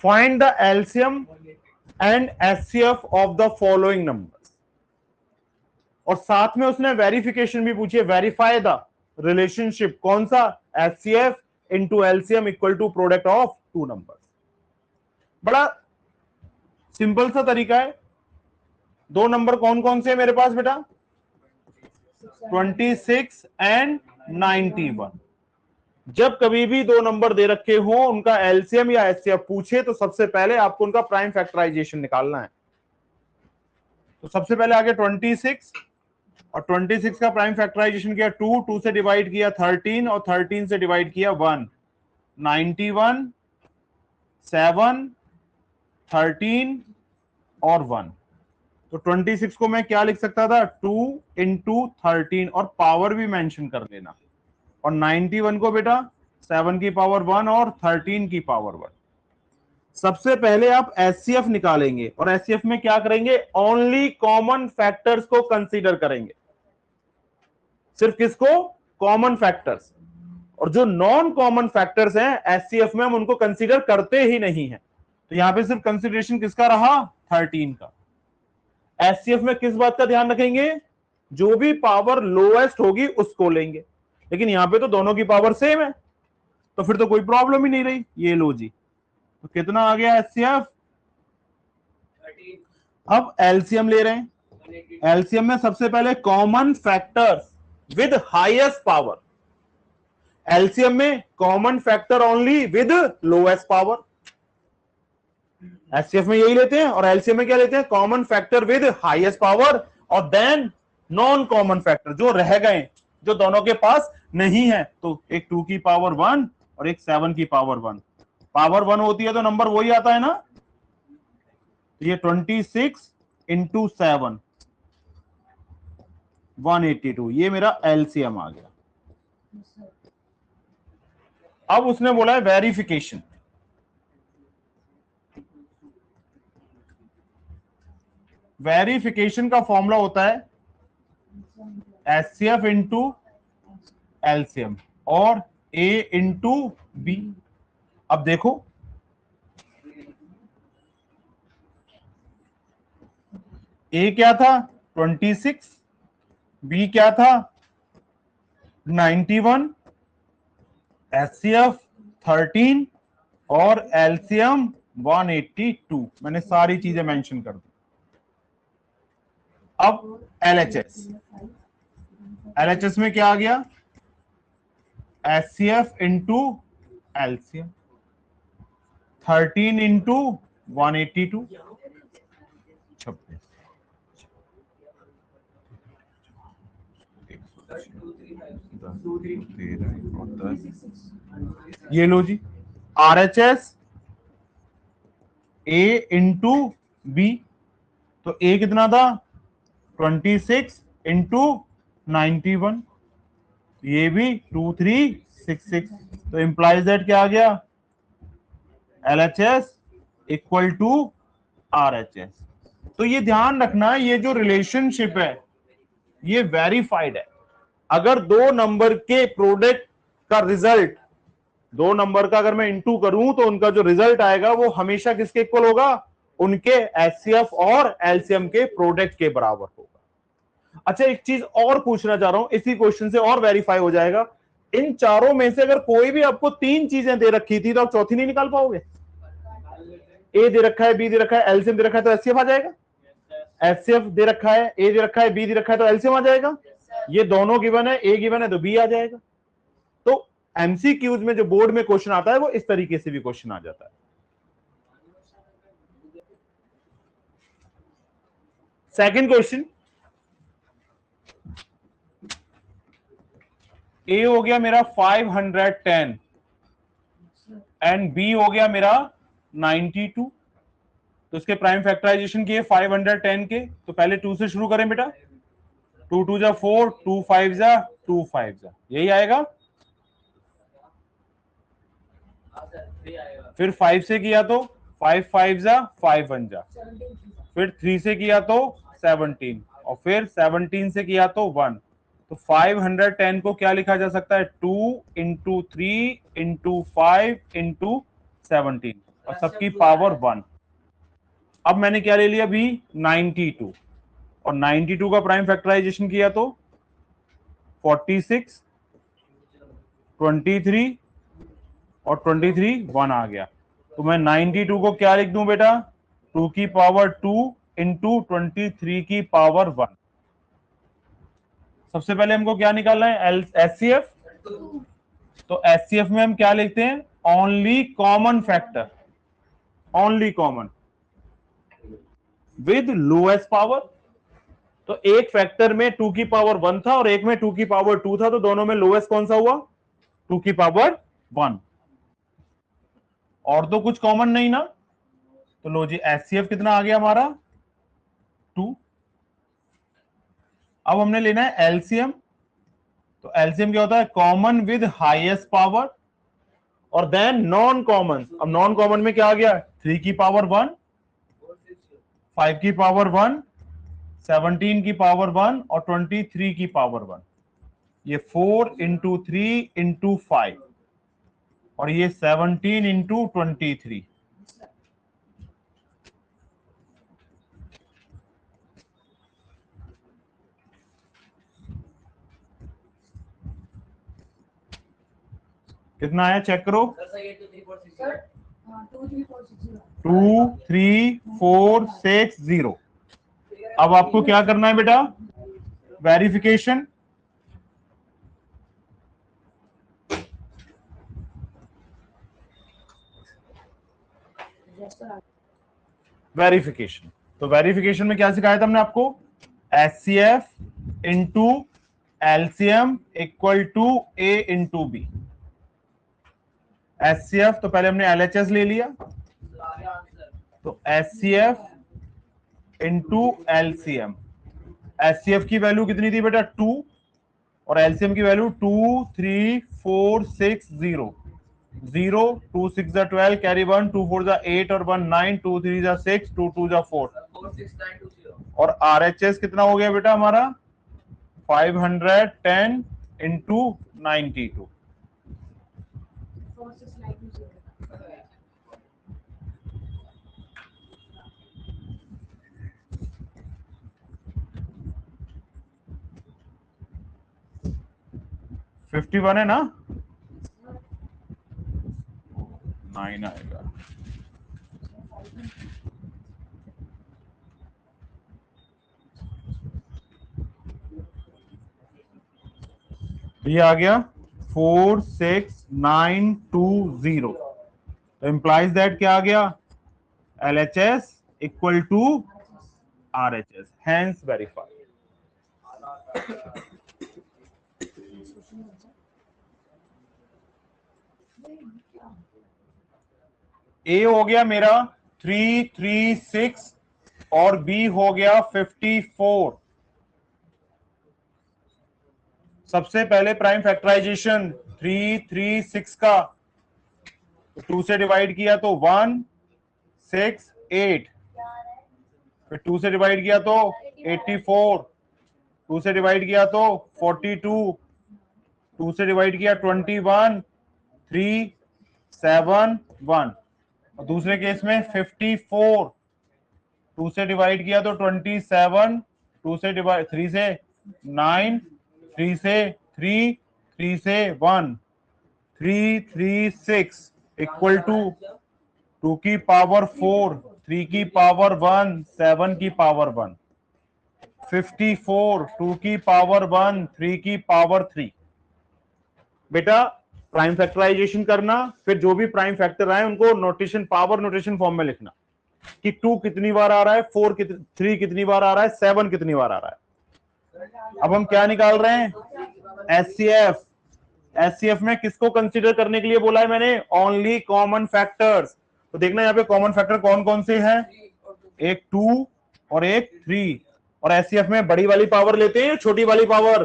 Find the LCM and HCF of the following numbers. और साथ में उसने वेरिफिकेशन भी पूछी है, वेरीफाई द रिलेशनशिप। कौन सा? HCF into LCM equal to product of two numbers. बड़ा सिंपल सा तरीका है। दो नंबर कौन कौन से है मेरे पास बेटा? 26 एंड 91। जब कभी भी दो नंबर दे रखे हो, उनका एलसीएम या एचसीएफ पूछे, तो सबसे पहले आपको उनका प्राइम फैक्टराइजेशन निकालना है। तो सबसे पहले आगे 26, और 26 का प्राइम फैक्टराइजेशन किया 2, 2 से डिवाइड किया 13, और 13 से डिवाइड किया 1, 91, 7, 13 और 1। तो 26 को मैं क्या लिख सकता था? 2 इंटू 13, और पावर भी मेंशन कर लेना। और 91 को बेटा 7 की पावर 1 और 13 की पावर 1। सबसे पहले आप एचसीएफ निकालेंगे, और एचसीएफ में क्या करेंगे? ओनली कॉमन फैक्टर्स को कंसीडर करेंगे। सिर्फ किसको? Common factors. और जो नॉन कॉमन फैक्टर्स हैं एचसीएफ में, हम उनको कंसीडर करते ही नहीं है। तो यहां पे सिर्फ कंसीडरेशन किसका रहा? 13 का। एचसीएफ में किस बात का ध्यान रखेंगे? जो भी पावर लोएस्ट होगी उसको लेंगे। लेकिन यहां पे तो दोनों की पावर सेम है, तो फिर तो कोई प्रॉब्लम ही नहीं रही। ये लो जी, तो कितना आ गया एचसीएफ? अब एलसीएम ले रहे हैं। एलसीएम में सबसे पहले common factors with highest power. LCM में common factor only with lowest power. HCF में यही लेते हैं, और एलसीएम में क्या लेते हैं? Common factor with highest power, और देन नॉन कॉमन फैक्टर जो रह गए, जो दोनों के पास नहीं है। तो एक 2 की पावर 1 और एक 7 की पावर 1। पावर 1 होती है तो नंबर वही आता है ना। तो ये 26 इंटू 7, 182, ये मेरा एलसीएम आ गया। अब उसने बोला है वेरिफिकेशन। वेरिफिकेशन का फॉर्मूला होता है एचसीएफ इंटू एलसीएम और ए इंटू बी। अब देखो, ए क्या था? 26, बी क्या था? 91, एचसीएफ 13 और एलसीएम 182। मैंने सारी चीजें मेंशन कर दी। अब एलएचएस, एलएचएस में क्या आ गया? HCF into LCM, 13 into 182, 26। ये लो जी, आरएचएस ए इंटू बी। तो ए कितना था? 26 इंटू 91, ये भी 2366। तो इंप्लाइज दैट क्या आ गया? LHS equal to RHS. तो ये ध्यान रखना, ये जो रिलेशनशिप है ये वेरीफाइड है। अगर दो नंबर के प्रोडक्ट का रिजल्ट, दो नंबर का अगर मैं इंटू करूं, तो उनका जो रिजल्ट आएगा वो हमेशा किसके इक्वल होगा? उनके एचसीएफ और एलसीएम के प्रोडक्ट के बराबर होगा। अच्छा, एक चीज और पूछना चाह रहा हूं, इसी क्वेश्चन से और वेरीफाई हो जाएगा। इन चारों में से अगर कोई भी आपको तीन चीजें दे रखी थी, तो आप चौथी नहीं निकाल पाओगे। ए दे रखा है, बी दे रखा है, एलसीएम दे रखा है, तो एचसीएफ आ जाएगा। एचसीएफ दे रखा है, ए दे रखा है, बी दे रखा है, तो एलसीएम आ जाएगा। ये दोनों गिवन है, ए गिवन है तो बी आ जाएगा। तो एमसीक्यूज में जो बोर्ड में क्वेश्चन आता है वो इस तरीके से भी क्वेश्चन आ जाता है। सेकंड क्वेश्चन, ए हो गया मेरा 510 एंड बी हो गया मेरा 92। तो इसके प्राइम फैक्टराइजेशन किए 510 के, तो पहले 2 से शुरू करें बेटा। 2 2 जा 4, 2 5 जा 2 5 जा, यही आएगा। फिर 5 से किया तो 5 5 जा 5 1 जा, फिर 3 से किया तो 17, और फिर 17 से किया तो 1। तो 510 को क्या लिखा जा सकता है? 2 इंटू 3 इंटू 5 इंटू 17, और सबकी पावर 1। अब मैंने क्या ले लिया अभी 92, और 92 का प्राइम फैक्टराइजेशन किया तो 46, 23 और 23 1 आ गया। तो मैं 92 को क्या लिख दूं बेटा, 2 की पावर 2 इंटू 23 की पावर 1। सबसे पहले हमको क्या निकालना है, एचसीएफ। तो एचसीएफ में हम क्या लिखते हैं, only common factor, only common with lowest power. तो एक फैक्टर में 2 की पावर 1 था और एक में 2 की पावर 2 था, तो दोनों में लोएस्ट कौन सा हुआ, 2 की पावर 1। और तो कुछ कॉमन नहीं ना, तो लो जी एचसीएफ कितना आ गया हमारा 2। अब हमने लेना है एलसीएम। तो एलसीएम क्या होता है, कॉमन विद हाईएस्ट पावर, और देन नॉन कॉमन। अब नॉन कॉमन में क्या आ गया, 3 की पावर 1, 5 की पावर 1, 17 की पावर 1 और 23 की पावर 1। ये 4 इंटू 3 इंटू 5 और ये 17 इंटू 23। कितना आया चेक करो, 2 3 4 6 0। अब आपको क्या करना है बेटा, वेरिफिकेशन। वेरिफिकेशन, तो वेरिफिकेशन में क्या सिखाया था हमने आपको, HCF into LCM equal to A into B. HCF तो पहले हमने एलएचएस ले लिया, तो एचसीएफ इंटू एलसीएम। एचसीएफ की वैल्यू कितनी थी बेटा 2 और एलसीएम की वैल्यू 2 3 4 6 0 0 2 6 12 कैरी 1 2 4 8 और 1 9 2 3 6 2 2 4 और आरएचएस कितना हो गया बेटा हमारा 510 इंटू 92। फिफ्टी वन है ना, 9 आएगा। ये आ गया 46920। तो इंप्लाइज दैट क्या आ गया, LHS equal to RHS, hence verified. ए हो गया मेरा 336 और बी हो गया 54। सबसे पहले प्राइम फैक्टराइजेशन 336 का 2 से डिवाइड किया तो 1 6 8, फिर 2 से डिवाइड किया तो 84, 2 से डिवाइड किया तो 42, 2 से डिवाइड किया 21 3 7 1, और दूसरे केस में 54, 2 से डिवाइड किया तो 27, 2 से डिवाइड 3 से 9, 3 से 3, 3 से 1, 336 इक्वल टू 2 की पावर 4, 3 की पावर 1, 7 की पावर 1, 54, 2 की पावर 1, 3 की पावर 3। बेटा प्राइम फैक्टराइजेशन करना, फिर जो भी प्राइम फैक्टर आए उनको नोटेशन, पावर नोटेशन फॉर्म में लिखना कि 2 कितनी बार आ रहा है, 3 कितनी बार आ रहा है, 7 कितनी बार आ रहा है। अब हम क्या निकाल रहे हैं, एचसीएफ। एचसीएफ में किसको कंसीडर करने के लिए बोला है मैंने, ओनली कॉमन फैक्टर्स। तो देखना यहाँ पे कॉमन फैक्टर कौन कौन से हैं, एक 2 और एक 3। और एचसीएफ में बड़ी वाली पावर लेते हैं छोटी वाली पावर,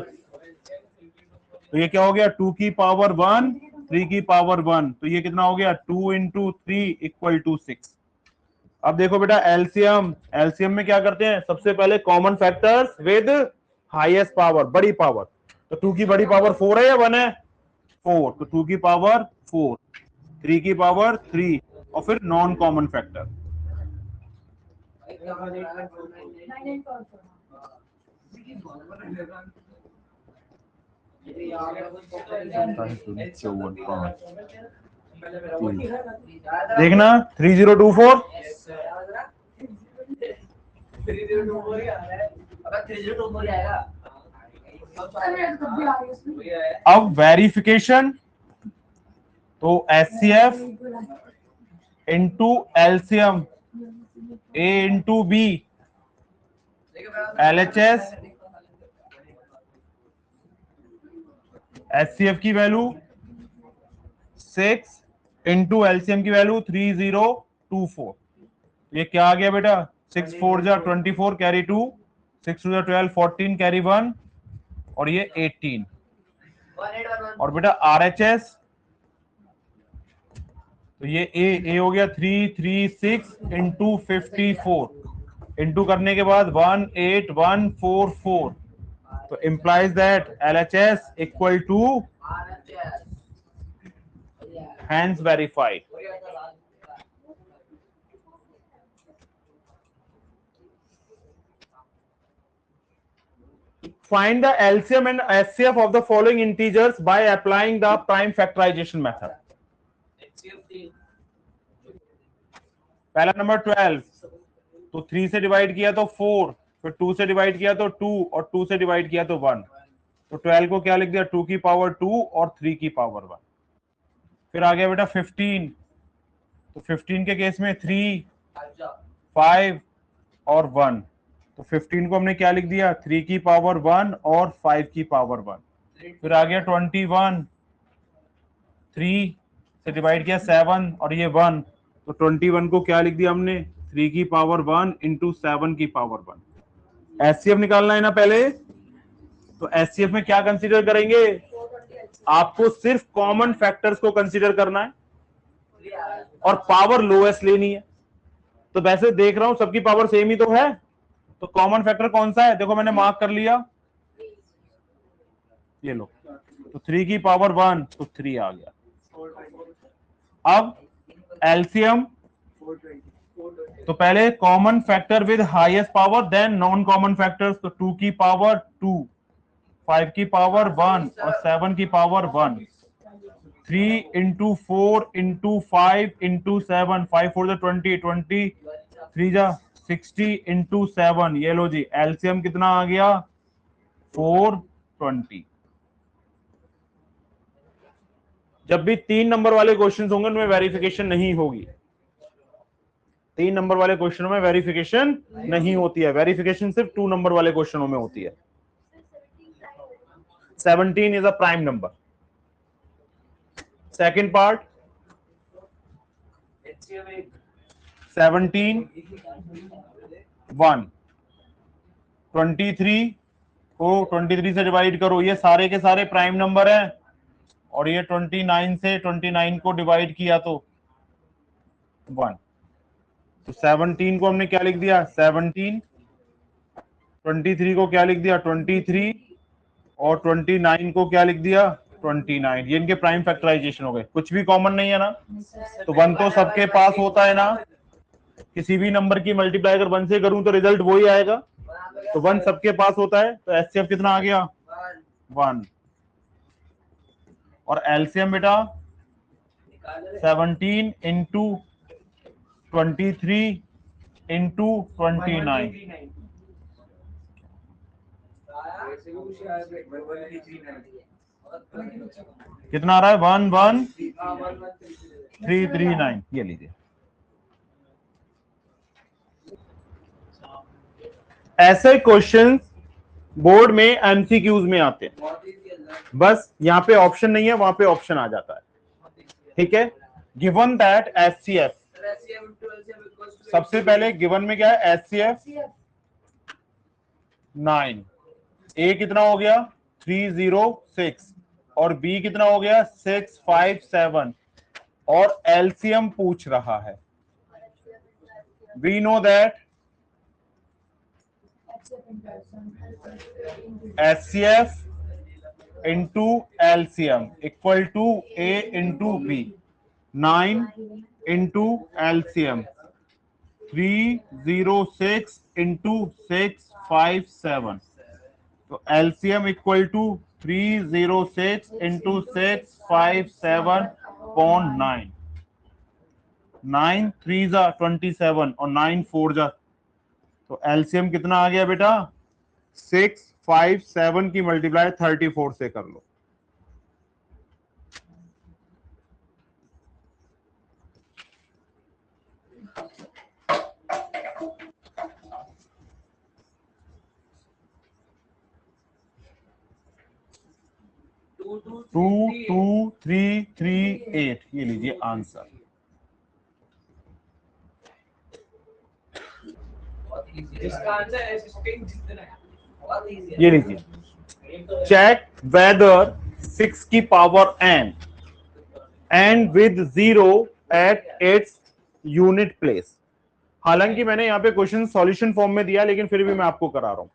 तो ये क्या हो गया 2 की पावर 1, 3 की पावर 1, तो ये कितना हो गया 2 इंटू 3 इक्वल टू 6। अब देखो बेटा एलसीएम, एलसीएम में क्या करते हैं, सबसे पहले common factors with highest power, बड़ी पावर। तो 2 की बड़ी पावर 4 है या 1 है, 4, तो 2 की पावर 4, 3 की पावर 3 और फिर नॉन कॉमन फैक्टर। देखना 3024 अब वेरिफिकेशन तो HCF into LCM A into B LHS HCF की वैल्यू 6 इंटू एलसीएम की वैल्यू 3024। ये क्या आ गया बेटा 6 4 जा 24 कैरी 2 6 2 जा 12 14 कैरी 1 और ये 18 और बेटा RHS तो ये ए हो गया 336 इंटू 54 इंटू करने के बाद 18144 तो implies that LHS equal to hence verified. Find the LCM and HCF of the following integers by applying the prime factorization method. पहला नंबर 12 तो 3 से डिवाइड किया तो 4 फिर 2 से डिवाइड किया तो 2 और 2 से डिवाइड किया तो 1 तो 12 को क्या लिख दिया 2 की पावर 2 और 3 की पावर 1। फिर आ गया बेटा 15 तो 15 के केस में 3 5 और 1 तो 15 को हमने क्या लिख दिया 3 की पावर 1 और 5 की पावर 1। फिर आ गया 21 3 से डिवाइड किया 7 और ये 1 तो 21 को क्या लिख दिया हमने 3 की पावर 1 इंटू 7 की पावर 1। एचसीएफ निकालना है ना पहले तो एचसीएफ में क्या कंसीडर करेंगे आपको सिर्फ कॉमन फैक्टर्स को कंसीडर करना है और पावर लोएस्ट लेनी है। तो वैसे देख रहा हूं सबकी पावर सेम ही तो है तो कॉमन फैक्टर कौन सा है देखो मैंने मार्क कर लिया ये लो तो 3 की पावर 1 तो 3 आ गया। अब एलसीएम तो पहले common factor with highest power then non common factors तो 2 की पावर 2 5 की पावर 1 और 7 की पावर 1 3 इंटू 4 इंटू 5 इंटू 7 5 4 20 20 3 जा 60 इंटू 7 ये लो जी एलसीएम कितना आ गया 420। जब भी 3 नंबर वाले क्वेश्चंस होंगे उनमें वेरिफिकेशन नहीं होगी 3 नंबर वाले क्वेश्चनों में वेरिफिकेशन नहीं होती है वेरिफिकेशन सिर्फ 2 नंबर वाले क्वेश्चनों में होती है। 17 is a prime number. Second part 17 1 23 को 23 से डिवाइड करो ये सारे के सारे प्राइम नंबर हैं और ये 29 से 29 को डिवाइड किया तो 1 तो 17 को हमने क्या लिख दिया 17 23 को क्या लिख दिया 23 और 29 को क्या लिख दिया 29। ये इनके प्राइम फैक्टराइजेशन हो गए कुछ भी कॉमन नहीं है ना तो 1 तो सबके पास होता है ना किसी भी नंबर की मल्टीप्लाई अगर 1 से करूं तो रिजल्ट वही आएगा तो 1 सबके पास होता है तो एचसीएफ कितना आ गया 1 और एलसीएम बेटा 17 इंटू 23 इंटू 29 कितना आ रहा है 11339 ये लीजिए। ऐसे क्वेश्चन बोर्ड में एमसीक्यूज में आते हैं बस यहाँ पे ऑप्शन नहीं है वहां पे ऑप्शन आ जाता है ठीक है। गिवन दैट एचसीएफ सबसे पहले गिवन में क्या है एचसीएफ 9 ए कितना हो गया 306 और बी कितना हो गया 657 और एलसीएम पूछ रहा है। We know that HCF into LCM equal to A into B 9 into LCM 306 into 657, तो एलसीएम इक्वल टू 306 इंटू 657.9, 9 3 जा 27 और 9 4 जा, तो एलसीएम कितना आ गया बेटा 657 की मल्टीप्लाई 34 से कर लो। Two two three three eight, ये लीजिए आंसर। ये लीजिए, चेक वेदर 6 की power n end with 0 at its unit place. हालांकि मैंने यहाँ पे क्वेश्चन सॉल्यूशन फॉर्म में दिया, लेकिन फिर भी मैं आपको करा रहा हूं।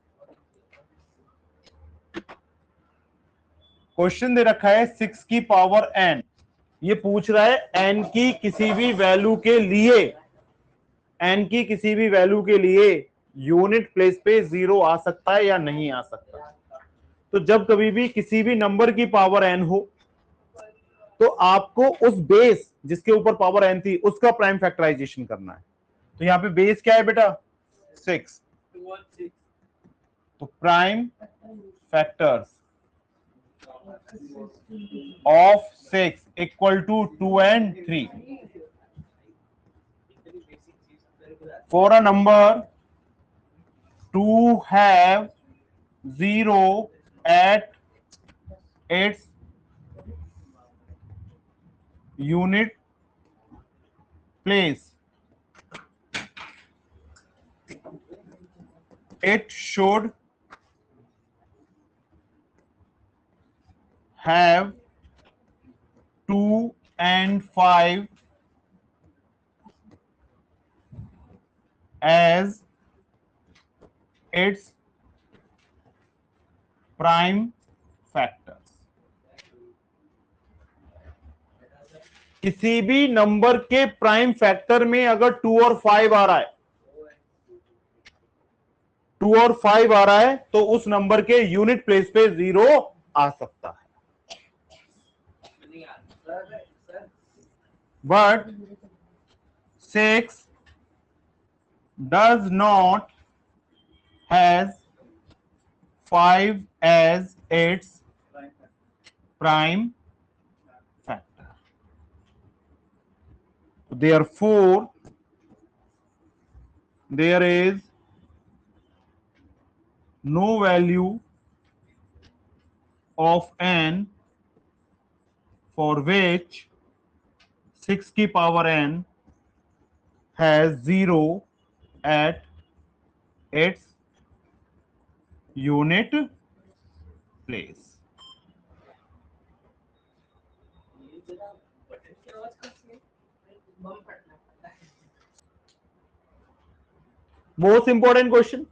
क्वेश्चन दे रखा है 6 की पावर n, ये पूछ रहा है n की किसी भी वैल्यू के लिए, n की किसी भी वैल्यू के लिए यूनिट प्लेस पे 0 आ सकता है या नहीं आ सकता। तो जब कभी भी किसी भी नंबर की पावर n हो, तो आपको उस बेस जिसके ऊपर पावर n थी उसका प्राइम फैक्टराइजेशन करना है। तो यहां पे बेस क्या है बेटा 6, तो prime factors of 6 equal to 2 and 3। For a number to have 0 at its unit place, it should have 2 and 5 as its prime factors। किसी भी नंबर के प्राइम फैक्टर में अगर 2 और 5 आ रहा है, 2 और 5 आ रहा है, तो उस नंबर के यूनिट प्लेस पे 0 आ सकता है। But 6 does not has 5 as its prime factor, therefore there is no value of n for which 6 की power n has 0 at its unit place। Most important question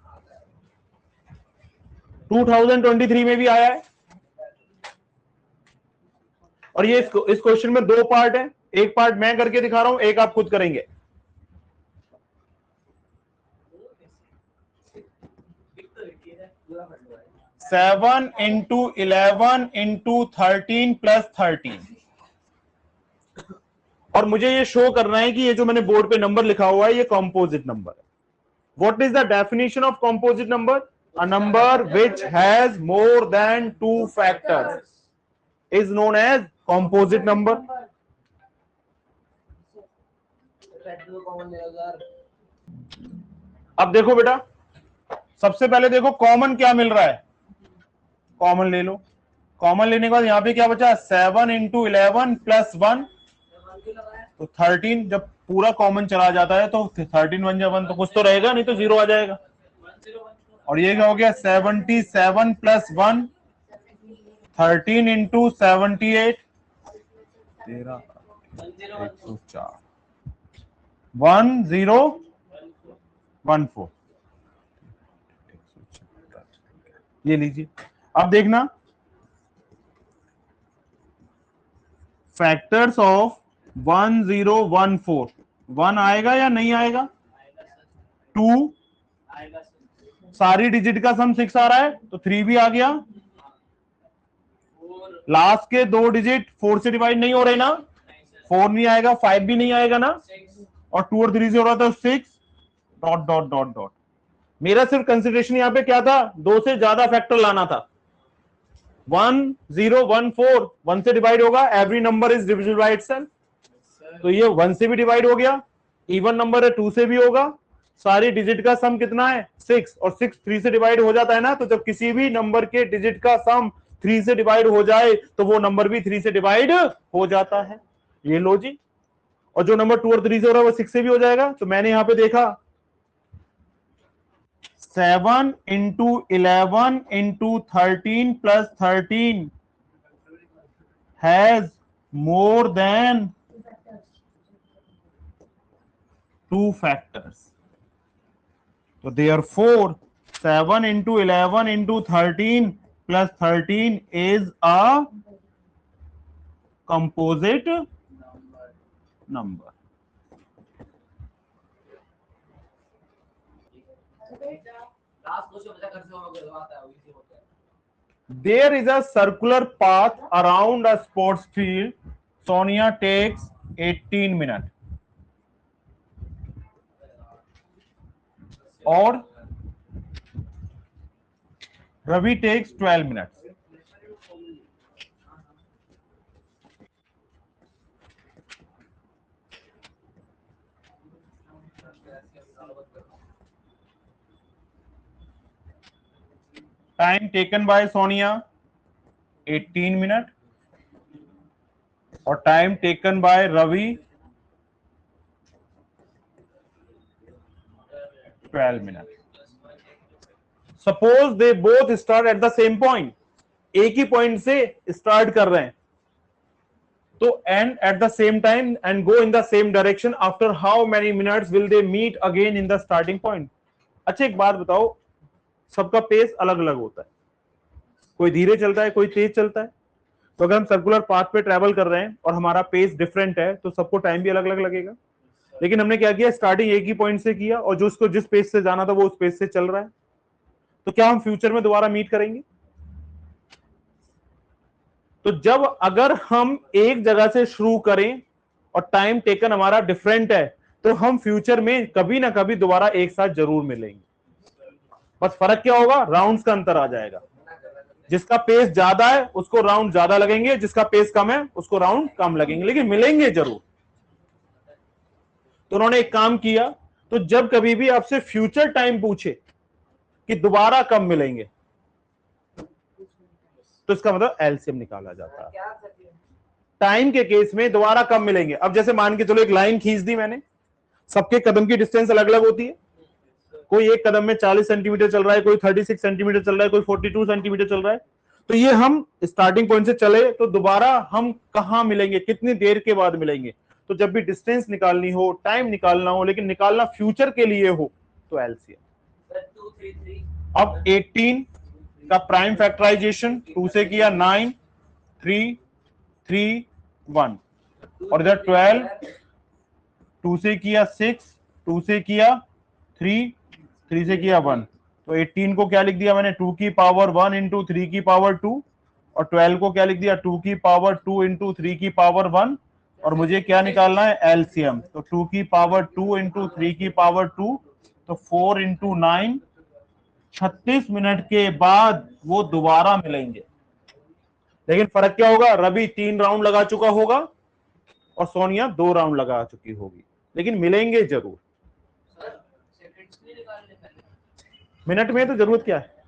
2023 में भी आया है, और ये इस क्वेश्चन में 2 पार्ट है। एक पार्ट मैं करके दिखा रहा हूं, एक आप खुद करेंगे। 7 इंटू 11 इंटू 13 प्लस 13, और मुझे ये शो करना है कि ये जो मैंने बोर्ड पे नंबर लिखा हुआ है ये कॉम्पोजिट नंबर है। What is the definition of composite number? A number which has more than 2 factors is known as composite number. अब देखो बेटा, सबसे पहले देखो कॉमन क्या मिल रहा है, कॉमन ले लो। कॉमन लेने के बाद यहां पे क्या बचा 7 इंटू 11 प्लस 1, तो 13। जब पूरा कॉमन चला जाता है तो 13 बन जाए 1, तो कुछ तो रहेगा, नहीं तो 0 आ जाएगा। और ये क्या हो गया 77 प्लस 1, 13 इंटू 78, 13 104 1014। ये लीजिए, अब देखना फैक्टर्स ऑफ 1014, 1 आएगा या नहीं आएगा? 2, सारी डिजिट का सम 6 आ रहा है तो 3 भी आ गया। लास्ट के 2 डिजिट 4 से डिवाइड नहीं हो रहे ना, 4 नहीं आएगा, 5 भी नहीं आएगा ना, और 2 और 3 से हो रहा था 6 डॉट डॉट डॉट डॉट। मेरा सिर्फ कंसिडरेशन यहां पे क्या था, 2 से ज्यादा फैक्टर लाना था। 1014 1 से डिवाइड होगा, every number is divisible by itself, तो ये 1 से भी डिवाइड हो गया, इवन नंबर है 2 से भी होगा, सारी डिजिट का सम कितना है 6, और 6 3 से डिवाइड हो जाता है ना, तो जब किसी भी नंबर के डिजिट का सम 3 से डिवाइड हो जाए तो वो नंबर भी 3 से डिवाइड हो जाता है। ये लो जी, और जो नंबर 2 और 3 से हो रहा है वो 6 से भी हो जाएगा। तो मैंने यहां पे देखा 7 into 11 into 13 plus 13 has more than 2 factors. So therefore 7 into 11 into 13 plus 13 is a composite number. There is a circular path around a sports field. Sonia takes 18 minutes. और Ravi takes 12 minutes. Time taken by Sonia 18 minutes और time taken by Ravi 12 minutes. Suppose they both start at the same point. एक ही point से start कर रहे हैं, तो and at the same time and go in the same direction, after how many minutes will they meet again in the starting point? अच्छा एक बात बताओ, सबका पेस अलग अलग होता है, कोई धीरे चलता है, कोई तेज चलता है। तो अगर हम सर्कुलर पाथ पे ट्रेवल कर रहे हैं और हमारा पेस डिफरेंट है तो सबको टाइम भी अलग अलग लगेगा। लेकिन हमने क्या किया, स्टार्टिंग एक ही पॉइंट से किया और जो उसको जिस पेस से जाना था वो उस पेस से चल रहा है। तो क्या हम फ्यूचर में दोबारा मीट करेंगे? तो जब अगर हम एक जगह से शुरू करें और टाइम टेकन हमारा डिफरेंट है तो हम फ्यूचर में कभी ना कभी दोबारा एक साथ जरूर मिलेंगे। बस फर्क क्या होगा, राउंड्स का अंतर आ जाएगा। जिसका पेस ज्यादा है उसको राउंड ज्यादा लगेंगे, जिसका पेस कम है उसको राउंड कम लगेंगे, लेकिन मिलेंगे जरूर। तो उन्होंने एक काम किया, तो जब कभी भी आपसे फ्यूचर टाइम पूछे कि दोबारा कब मिलेंगे, तो इसका मतलब एलसीएम निकाला जाता है। टाइम के केस में दोबारा कब मिलेंगे, अब जैसे मान के चलो एक लाइन खींच दी मैंने, सबके कदम की डिस्टेंस अलग अलग होती है, कोई एक कदम में 40 सेंटीमीटर चल रहा है, कोई 36 सेंटीमीटर चल रहा है, कोई 42 सेंटीमीटर चल रहा है। तो ये हम स्टार्टिंग पॉइंट से चले तो दोबारा हम कहां मिलेंगे, कितनी देर के बाद मिलेंगे? तो जब भी डिस्टेंस निकालनी हो, टाइम निकालना हो, लेकिन निकालना फ्यूचर के लिए हो, तो एलसीएम। अब 18 का प्राइम फैक्टराइजेशन 2 से किया 9 3 3 1, और इधर 12 2 से किया 6 2 से किया 3 3 से किया 1। तो 18 को क्या लिख दिया मैंने, 2 की पावर 1 इंटू 3 की पावर 2, और 12 को क्या लिख दिया, 2 की पावर 2 इंटू 3 की पावर 1, और मुझे क्या निकालना है, एलसीएम। तो 2 की पावर 2 इंटू 3 की पावर 2, तो 4 इंटू 9, 36 मिनट के बाद वो दोबारा मिलेंगे। लेकिन फर्क क्या होगा, रवि 3 राउंड लगा चुका होगा और सोनिया 2 राउंड लगा चुकी होगी, लेकिन मिलेंगे जरूर। मिनट में तो जरूरत क्या है।